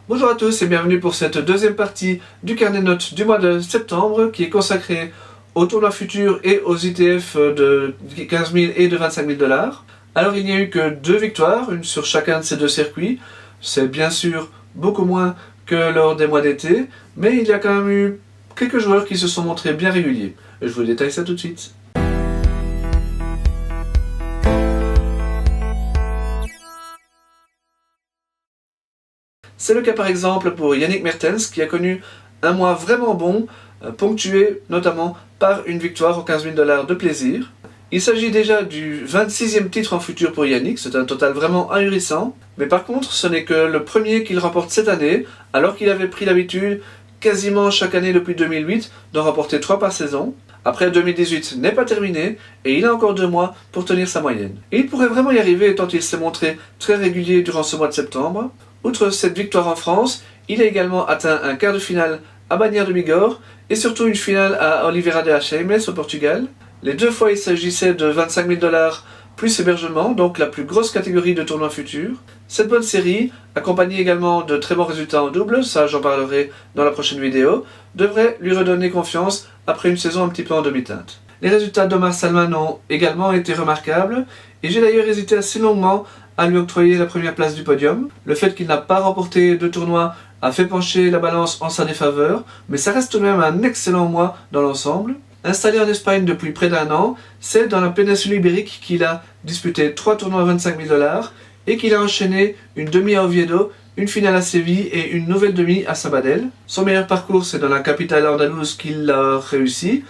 Bonjour à tous et bienvenue pour cette deuxième partie du carnet de notes du mois de septembre qui est consacré aux tournois futurs et aux ITF de 15 000 et de 25 000 $. Alors il n'y a eu que 2 victoires, une sur chacun de ces 2 circuits. C'est bien sûr beaucoup moins que lors des mois d'été, mais il y a quand même eu quelques joueurs qui se sont montrés bien réguliers. Je vous détaille ça tout de suite. C'est le cas par exemple pour Yannick Mertens qui a connu un mois vraiment bon, ponctué notamment par une victoire aux 15 000 $ de plaisir. Il s'agit déjà du 26e titre en futur pour Yannick, c'est un total vraiment ahurissant. Mais par contre, ce n'est que le premier qu'il remporte cette année, alors qu'il avait pris l'habitude, quasiment chaque année depuis 2008, d'en remporter 3 par saison. Après 2018 n'est pas terminé, et il a encore 2 mois pour tenir sa moyenne. Et il pourrait vraiment y arriver tant il s'est montré très régulier durant ce mois de septembre. Outre cette victoire en France, il a également atteint un quart de finale à Bagnères de Bigorre, et surtout une finale à Oliveira de Achames au Portugal. Les 2 fois il s'agissait de 25 000 $ plus hébergement, donc la plus grosse catégorie de tournois futurs. Cette bonne série, accompagnée également de très bons résultats en double, ça j'en parlerai dans la prochaine vidéo, devrait lui redonner confiance après une saison un petit peu en demi-teinte. Les résultats d'Omar Salman ont également été remarquables, et j'ai d'ailleurs hésité assez longuement à lui octroyer la première place du podium. Le fait qu'il n'a pas remporté de tournoi a fait pencher la balance en sa défaveur, mais ça reste tout de même un excellent mois dans l'ensemble. Installé en Espagne depuis près d'1 an, c'est dans la péninsule ibérique qu'il a disputé 3 tournois à 25 000 $ et qu'il a enchaîné une demi à Oviedo, une finale à Séville et une nouvelle demi à Sabadell. Son meilleur parcours, c'est dans la capitale andalouse qu'il a réussi,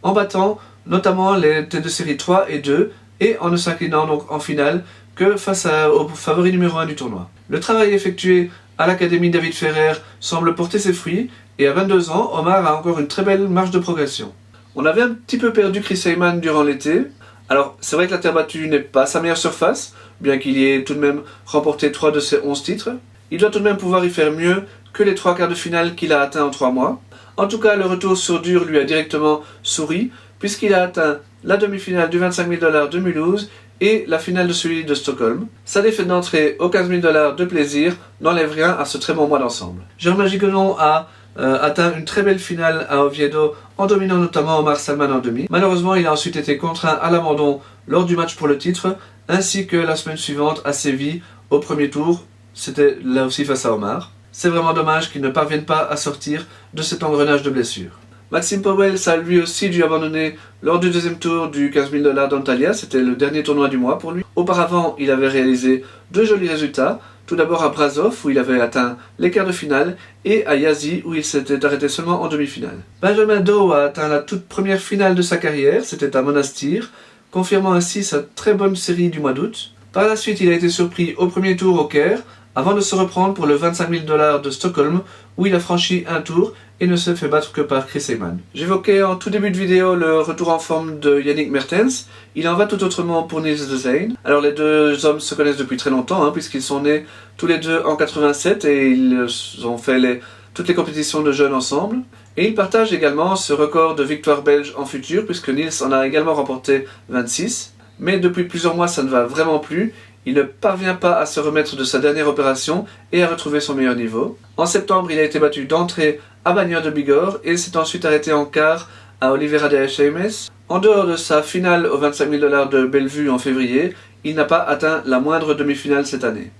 en battant notamment les têtes de série 3 et 2 et en ne s'inclinant donc en finale que face au favori numéro 1 du tournoi. Le travail effectué à l'Académie David Ferrer semble porter ses fruits, et à 22 ans, Omar a encore une très belle marge de progression. On avait un petit peu perdu Chris Heyman durant l'été. Alors, c'est vrai que la terre battue n'est pas sa meilleure surface, bien qu'il y ait tout de même remporté 3 de ses 11 titres. Il doit tout de même pouvoir y faire mieux que les 3 quarts de finale qu'il a atteints en 3 mois. En tout cas, le retour sur dur lui a directement souri, puisqu'il a atteint la demi-finale du 25 000 $ de Mulhouse et la finale de celui de Stockholm. Sa défaite d'entrée aux 15 000 $ de plaisir n'enlève rien à ce très bon mois d'ensemble. Jérôme Gigonon a atteint une très belle finale à Oviedo en dominant notamment Omar Salman en demi. Malheureusement, il a ensuite été contraint à l'abandon lors du match pour le titre, ainsi que la semaine suivante à Séville au premier tour. C'était là aussi face à Omar. C'est vraiment dommage qu'il ne parvienne pas à sortir de cet engrenage de blessures. Maxime Powell a lui aussi dû abandonner lors du deuxième tour du 15 000 $ d'Antalya, c'était le dernier tournoi du mois pour lui. Auparavant, il avait réalisé 2 jolis résultats, tout d'abord à Brasov où il avait atteint les quarts de finale et à Iași où il s'était arrêté seulement en demi-finale. Benjamin Doe a atteint la toute première finale de sa carrière, c'était à Monastir, confirmant ainsi sa très bonne série du mois d'août. Par la suite, il a été surpris au premier tour au Caire, avant de se reprendre pour le 25 000 $ de Stockholm, où il a franchi un tour et ne s'est fait battre que par Chris Heyman. J'évoquais en tout début de vidéo le retour en forme de Yannick Mertens. Il en va tout autrement pour Niels de Zane. Alors les 2 hommes se connaissent depuis très longtemps, puisqu'ils sont nés tous les 2 en 87 et ils ont fait toutes les compétitions de jeunes ensemble. Et ils partagent également ce record de victoires belges en futur, puisque Niels en a également remporté 26. Mais depuis plusieurs mois, ça ne va vraiment plus. Il ne parvient pas à se remettre de sa dernière opération et à retrouver son meilleur niveau. En septembre, il a été battu d'entrée à Bagnères de Bigorre et s'est ensuite arrêté en quart à Oliveira de Achames. En dehors de sa finale aux 25 000 $ de Bellevue en février, il n'a pas atteint la moindre demi-finale cette année.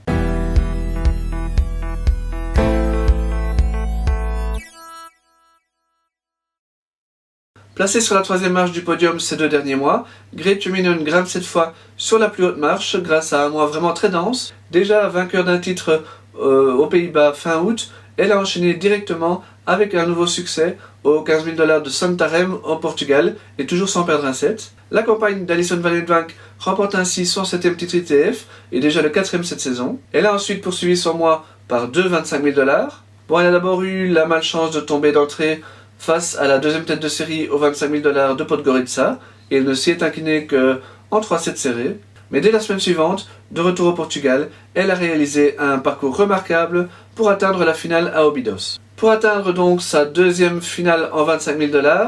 Placé sur la 3e marche du podium ces 2 derniers mois, Grete Minen grimpe cette fois sur la plus haute marche grâce à un mois vraiment très dense. Déjà vainqueur d'un titre aux Pays-Bas fin août, elle a enchaîné directement avec un nouveau succès aux 15 000 $ de Santarém au Portugal et toujours sans perdre un set. La campagne d'Alison Van Uytvanck remporte ainsi son 7e titre ITF et déjà le 4e cette saison. Elle a ensuite poursuivi son mois par 2 25 000 $. Bon, elle a d'abord eu la malchance de tomber d'entrée face à la 2e tête de série aux 25 000 $ de Podgorica, et elle ne s'y est inclinée qu'en 3 sets serrés. Mais dès la semaine suivante, de retour au Portugal, elle a réalisé un parcours remarquable pour atteindre la finale à Óbidos. Pour atteindre donc sa 2e finale en 25 000 $,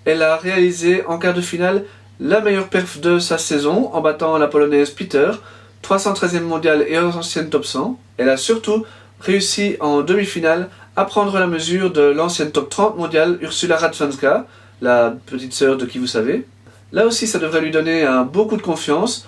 elle a réalisé en quart de finale la meilleure perf de sa saison en battant la polonaise Peter, 313e mondiale et ancienne top 100. Elle a surtout réussit en demi-finale à prendre la mesure de l'ancienne top 30 mondiale Ursula Radwanska, la petite sœur de qui vous savez. Là aussi, ça devrait lui donner un beaucoup de confiance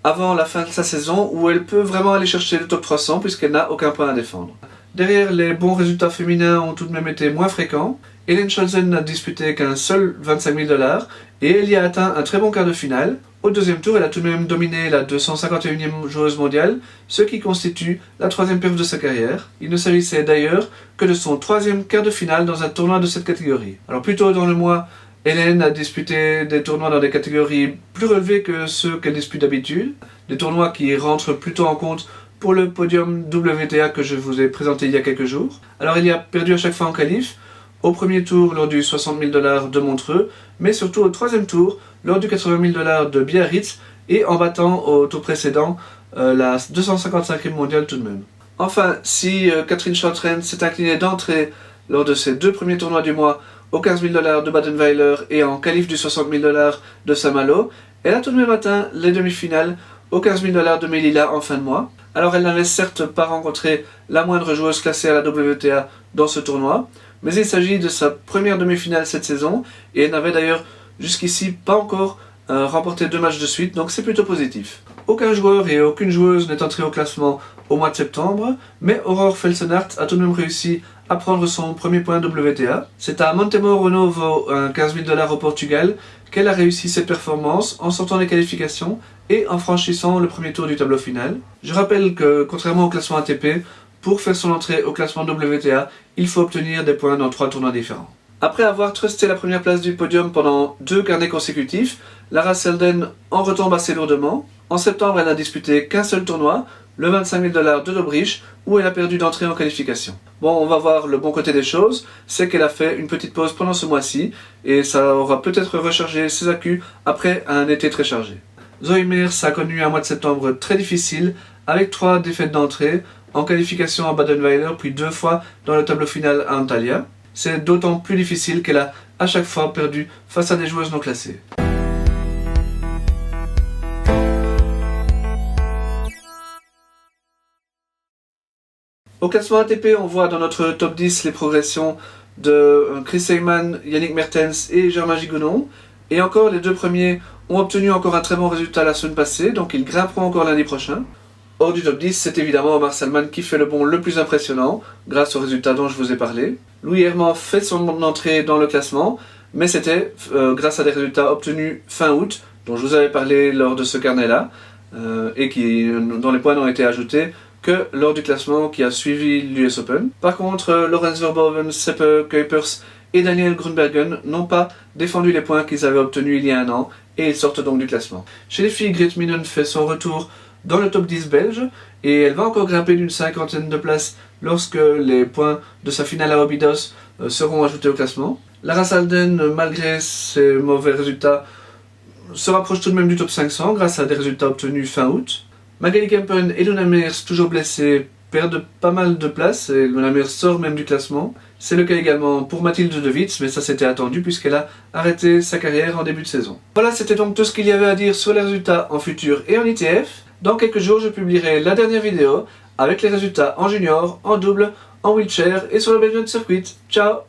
avant la fin de sa saison où elle peut vraiment aller chercher le top 300 puisqu'elle n'a aucun point à défendre. Derrière, les bons résultats féminins ont tout de même été moins fréquents. Hélène Scholzen n'a disputé qu'un seul 25 000 $ et elle y a atteint un très bon quart de finale. Au deuxième tour, elle a tout de même dominé la 251e joueuse mondiale, ce qui constitue la troisième perf de sa carrière. Il ne s'agissait d'ailleurs que de son troisième quart de finale dans un tournoi de cette catégorie. Alors plus tôt dans le mois, Hélène a disputé des tournois dans des catégories plus relevées que ceux qu'elle dispute d'habitude, des tournois qui rentrent plutôt en compte pour le podium WTA que je vous ai présenté il y a quelques jours. Alors il y a perdu à chaque fois en qualif, au premier tour lors du 60 000 $ de Montreux, mais surtout au troisième tour lors du 80 000 $ de Biarritz et en battant au tour précédent la 255e mondiale tout de même. Enfin, si Catherine Chantren s'est inclinée d'entrée lors de ses deux premiers tournois du mois au 15 000 $ de Badenweiler et en qualif du 60 000 $ de Saint-Malo, elle a tout de même atteint les demi-finales au 15 000 $ de Melilla en fin de mois. Alors elle n'avait certes pas rencontré la moindre joueuse classée à la WTA dans ce tournoi, mais il s'agit de sa première demi-finale cette saison, et elle n'avait d'ailleurs jusqu'ici pas encore remporté 2 matchs de suite, donc c'est plutôt positif. Aucun joueur et aucune joueuse n'est entré au classement au mois de septembre, mais Aurore Felsenhart a tout de même réussi à prendre son premier point WTA. C'est à Montemor Novo, 15 000 $ au Portugal, qu'elle a réussi cette performance en sortant les qualifications et en franchissant le premier tour du tableau final. Je rappelle que, contrairement au classement ATP, pour faire son entrée au classement WTA, il faut obtenir des points dans 3 tournois différents. Après avoir trusté la première place du podium pendant 2 carnets consécutifs, Lara Selden en retombe assez lourdement. En septembre, elle n'a disputé qu'un seul tournoi, le 25 000 $ de Dobrich, où elle a perdu d'entrée en qualification. Bon, on va voir le bon côté des choses, c'est qu'elle a fait une petite pause pendant ce mois-ci, et ça aura peut-être rechargé ses accus après un été très chargé. Zoe Meers a connu un mois de septembre très difficile, avec 3 défaites d'entrée, en qualification à Badenweiler, puis 2 fois dans le tableau final à Antalya. C'est d'autant plus difficile qu'elle a à chaque fois perdu face à des joueuses non classées. Au classement ATP, on voit dans notre top 10 les progressions de Chris Heyman, Yannick Mertens et Germain Gigounon. Et encore, les 2 premiers ont obtenu encore un très bon résultat la semaine passée, donc ils grimperont encore lundi prochain. Hors du top 10, c'est évidemment Omar Salman qui fait le bond le plus impressionnant, grâce aux résultats dont je vous ai parlé. Louis Herman fait son entrée dans le classement, mais c'était grâce à des résultats obtenus fin août, dont je vous avais parlé lors de ce carnet-là, et dont les points n'ont été ajoutés que lors du classement qui a suivi l'US Open. Par contre, Lorenz Verboven, Seppe Kuipers et Daniel Grunbergen n'ont pas défendu les points qu'ils avaient obtenus il y a un an, et ils sortent donc du classement. Chez les filles, Grete Minen fait son retour dans le top 10 belge, et elle va encore grimper d'une 50aine de places lorsque les points de sa finale à Obidos seront ajoutés au classement. Lara Selden, malgré ses mauvais résultats, se rapproche tout de même du top 500 grâce à des résultats obtenus fin août. Magali Kempen et Luna Meers, toujours blessées, perdent pas mal de places, et Luna Meers sort même du classement. C'est le cas également pour Mathilde de Witz, mais ça c'était attendu puisqu'elle a arrêté sa carrière en début de saison. Voilà, c'était donc tout ce qu'il y avait à dire sur les résultats en futur et en ITF. Dans quelques jours, je publierai la dernière vidéo avec les résultats en junior, en double, en wheelchair et sur le Belgian Circuit. Ciao!